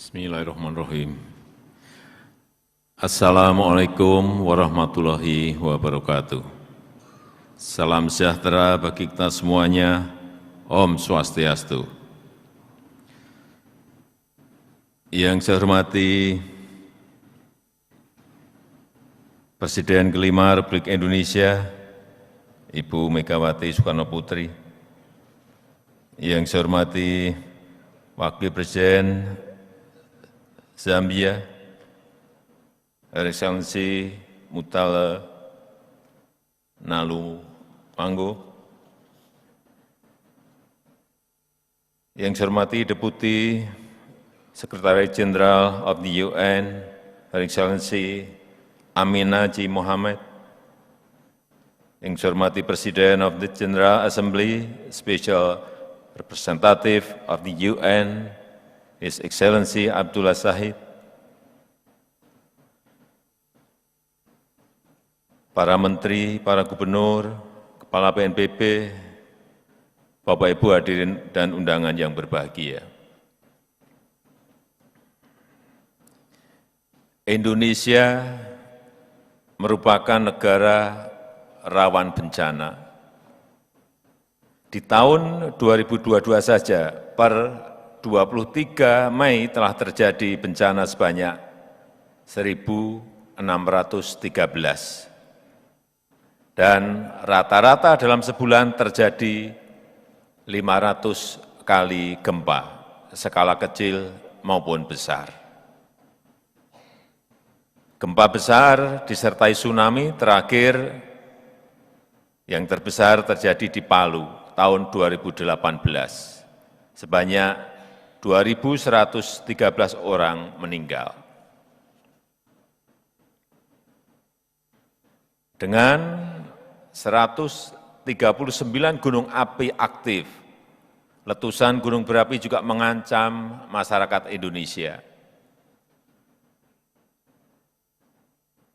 Bismillahirrahmanirrahim. Assalamualaikum warahmatullahi wabarakatuh. Salam sejahtera bagi kita semuanya. Om Swastiastu. Yang saya hormati Presiden kelima Republik Indonesia, Ibu Megawati Soekarno Putri. Yang saya hormati Wakil Presiden Zambia, Her Excellency Mutale Nalumango. Yang saya hormati Deputi Secretary General of the UN, Her Excellency Amina J. Mohammed. Yang saya hormati Presiden of the General Assembly, Special Representative of the UN, His Excellency Abdullah Shahid. Para Menteri, para Gubernur, Kepala BNPB, Bapak Ibu hadirin dan undangan yang berbahagia. Indonesia merupakan negara rawan bencana. Di tahun 2022 saja, per 23 Mei telah terjadi bencana sebanyak 1.613. Dan rata-rata dalam sebulan terjadi 500 kali gempa, skala kecil maupun besar. Gempa besar disertai tsunami terakhir yang terbesar terjadi di Palu tahun 2018. Sebanyak 2.113 orang meninggal. Dengan 139 gunung api aktif, letusan gunung berapi juga mengancam masyarakat Indonesia.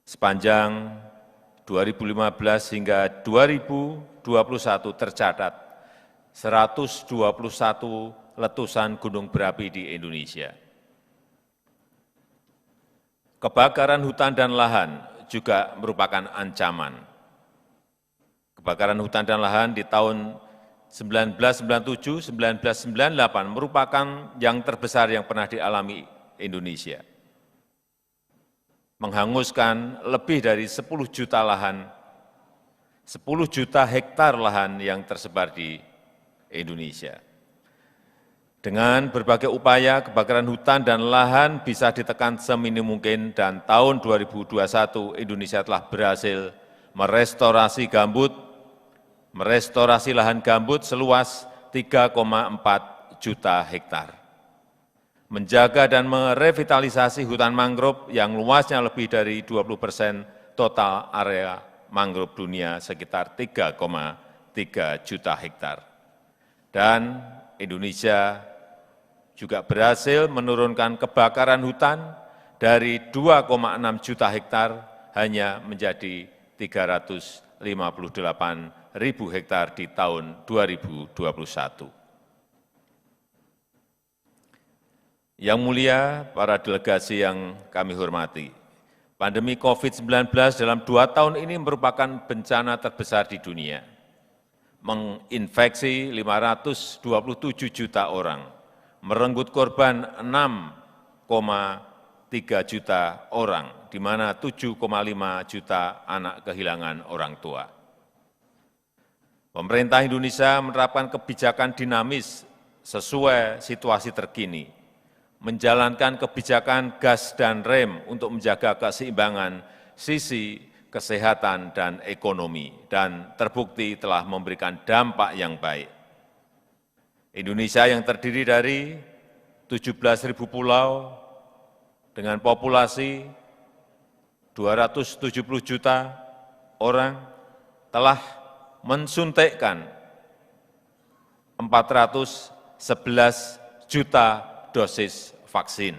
Sepanjang 2015 hingga 2021 tercatat 121 letusan gunung berapi di Indonesia. Kebakaran hutan dan lahan juga merupakan ancaman. Kebakaran hutan dan lahan di tahun 1997-1998 merupakan yang terbesar yang pernah dialami Indonesia. Menghanguskan lebih dari 10 juta lahan, 10 juta hektar lahan yang tersebar di Indonesia. Dengan berbagai upaya, kebakaran hutan dan lahan bisa ditekan seminim mungkin dan tahun 2021 Indonesia telah berhasil merestorasi gambut, merestorasi lahan gambut seluas 3,4 juta hektar. Menjaga dan merevitalisasi hutan mangrove yang luasnya lebih dari 20% total area mangrove dunia sekitar 3,3 juta hektar. Dan Indonesia juga berhasil menurunkan kebakaran hutan dari 2,6 juta hektar hanya menjadi 358.000 hektar di tahun 2021. Yang mulia, para delegasi yang kami hormati, pandemi COVID-19 dalam 2 tahun ini merupakan bencana terbesar di dunia, menginfeksi 527 juta orang, merenggut korban 6,3 juta orang, di mana 7,5 juta anak kehilangan orang tua. Pemerintah Indonesia menerapkan kebijakan dinamis sesuai situasi terkini, menjalankan kebijakan gas dan rem untuk menjaga keseimbangan sisi kesehatan dan ekonomi, dan terbukti telah memberikan dampak yang baik. Indonesia yang terdiri dari 17.000 pulau dengan populasi 270 juta orang telah mensuntikkan 411 juta dosis vaksin.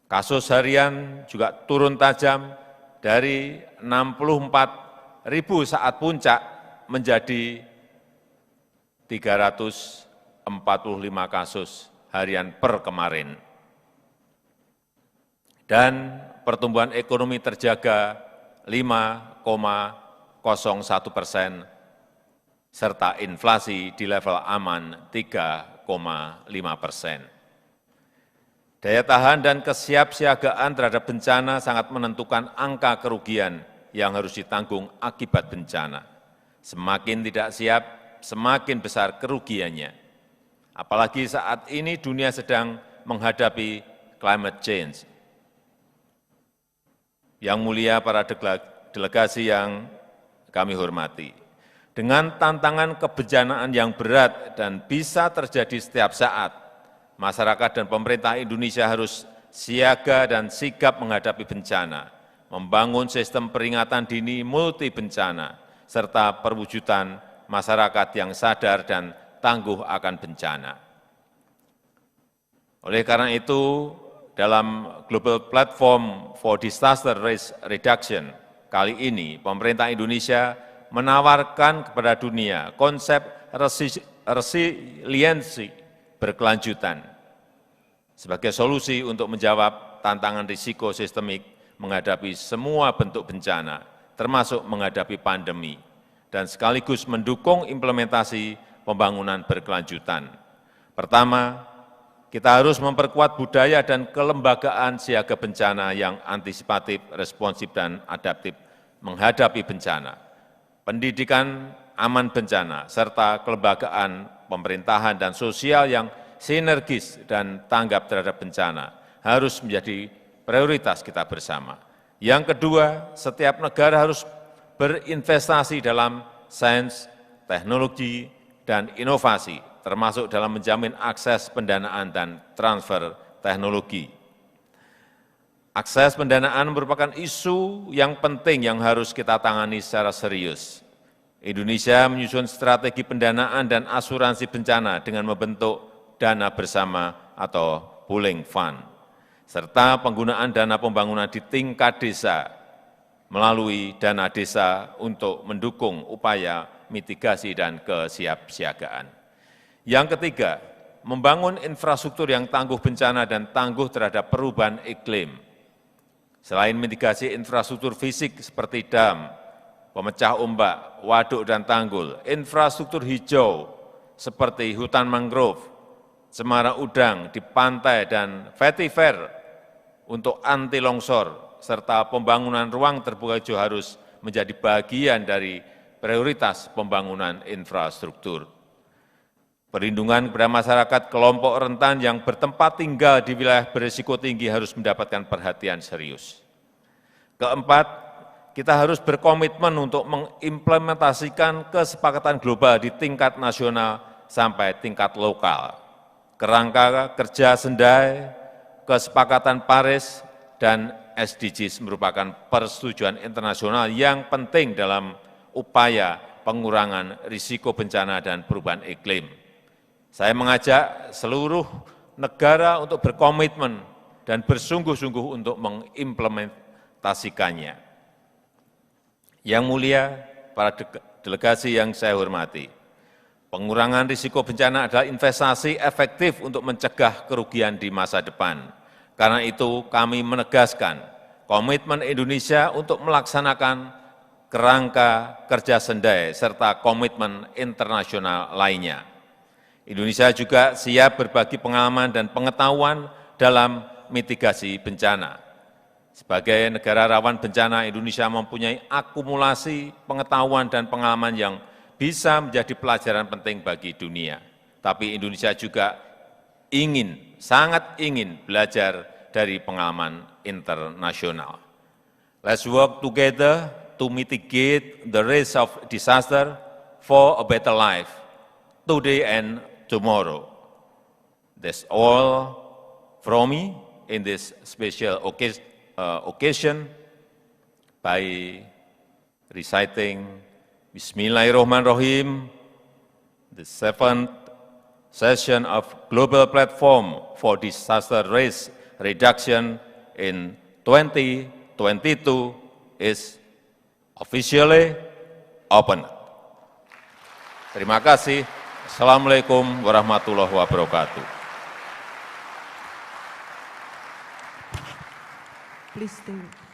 Kasus harian juga turun tajam dari 64.000 saat puncak menjadi 345 kasus harian per kemarin. Dan pertumbuhan ekonomi terjaga 5,01%, serta inflasi di level aman 3,5%. Daya tahan dan kesiapsiagaan terhadap bencana sangat menentukan angka kerugian yang harus ditanggung akibat bencana. Semakin tidak siap, semakin besar kerugiannya. Apalagi saat ini dunia sedang menghadapi climate change. Yang mulia para delegasi yang kami hormati, dengan tantangan kebencanaan yang berat dan bisa terjadi setiap saat, masyarakat dan pemerintah Indonesia harus siaga dan sigap menghadapi bencana, membangun sistem peringatan dini multi bencana, serta perwujudan masyarakat yang sadar dan tangguh akan bencana. Oleh karena itu, dalam Global Platform for Disaster Risk Reduction kali ini, pemerintah Indonesia menawarkan kepada dunia konsep resiliensi berkelanjutan sebagai solusi untuk menjawab tantangan risiko sistemik menghadapi semua bentuk bencana, termasuk menghadapi pandemi, dan sekaligus mendukung implementasi pembangunan berkelanjutan. Pertama, kita harus memperkuat budaya dan kelembagaan siaga bencana yang antisipatif, responsif, dan adaptif menghadapi bencana. Pendidikan aman bencana, serta kelembagaan pemerintahan dan sosial yang sinergis dan tanggap terhadap bencana harus menjadi prioritas kita bersama. Yang kedua, setiap negara harus berinvestasi dalam sains, teknologi, dan inovasi, termasuk dalam menjamin akses pendanaan dan transfer teknologi. Akses pendanaan merupakan isu yang penting yang harus kita tangani secara serius. Indonesia menyusun strategi pendanaan dan asuransi bencana dengan membentuk dana bersama atau pooling fund, serta penggunaan dana pembangunan di tingkat desa melalui dana desa untuk mendukung upaya mitigasi dan kesiapsiagaan. Yang ketiga, membangun infrastruktur yang tangguh bencana dan tangguh terhadap perubahan iklim. Selain mitigasi infrastruktur fisik seperti dam, pemecah ombak, waduk dan tanggul, infrastruktur hijau seperti hutan mangrove, cemara udang di pantai dan vetiver untuk anti longsor, serta pembangunan ruang terbuka hijau harus menjadi bagian dari prioritas pembangunan infrastruktur. Perlindungan kepada masyarakat kelompok rentan yang bertempat tinggal di wilayah berisiko tinggi harus mendapatkan perhatian serius. Keempat, kita harus berkomitmen untuk mengimplementasikan kesepakatan global di tingkat nasional sampai tingkat lokal. Kerangka kerja Sendai, kesepakatan Paris, dan SDGs merupakan persetujuan internasional yang penting dalam upaya pengurangan risiko bencana dan perubahan iklim. Saya mengajak seluruh negara untuk berkomitmen dan bersungguh-sungguh untuk mengimplementasikannya. Yang mulia, para delegasi yang saya hormati, pengurangan risiko bencana adalah investasi efektif untuk mencegah kerugian di masa depan. Karena itu kami menegaskan komitmen Indonesia untuk melaksanakan kerangka kerja Sendai serta komitmen internasional lainnya. Indonesia juga siap berbagi pengalaman dan pengetahuan dalam mitigasi bencana. Sebagai negara rawan bencana, Indonesia mempunyai akumulasi pengetahuan dan pengalaman yang bisa menjadi pelajaran penting bagi dunia. Tapi Indonesia juga sangat ingin belajar dari pengalaman internasional. Let's work together to mitigate the risk of disaster for a better life, today and tomorrow. That's all from me in this special occasion by reciting Bismillahirrahmanirrahim, the seventh session of Global Platform for Disaster Risk Reduction in 2022 is officially open. Terima kasih. Assalamualaikum warahmatullahi wabarakatuh. Please stay.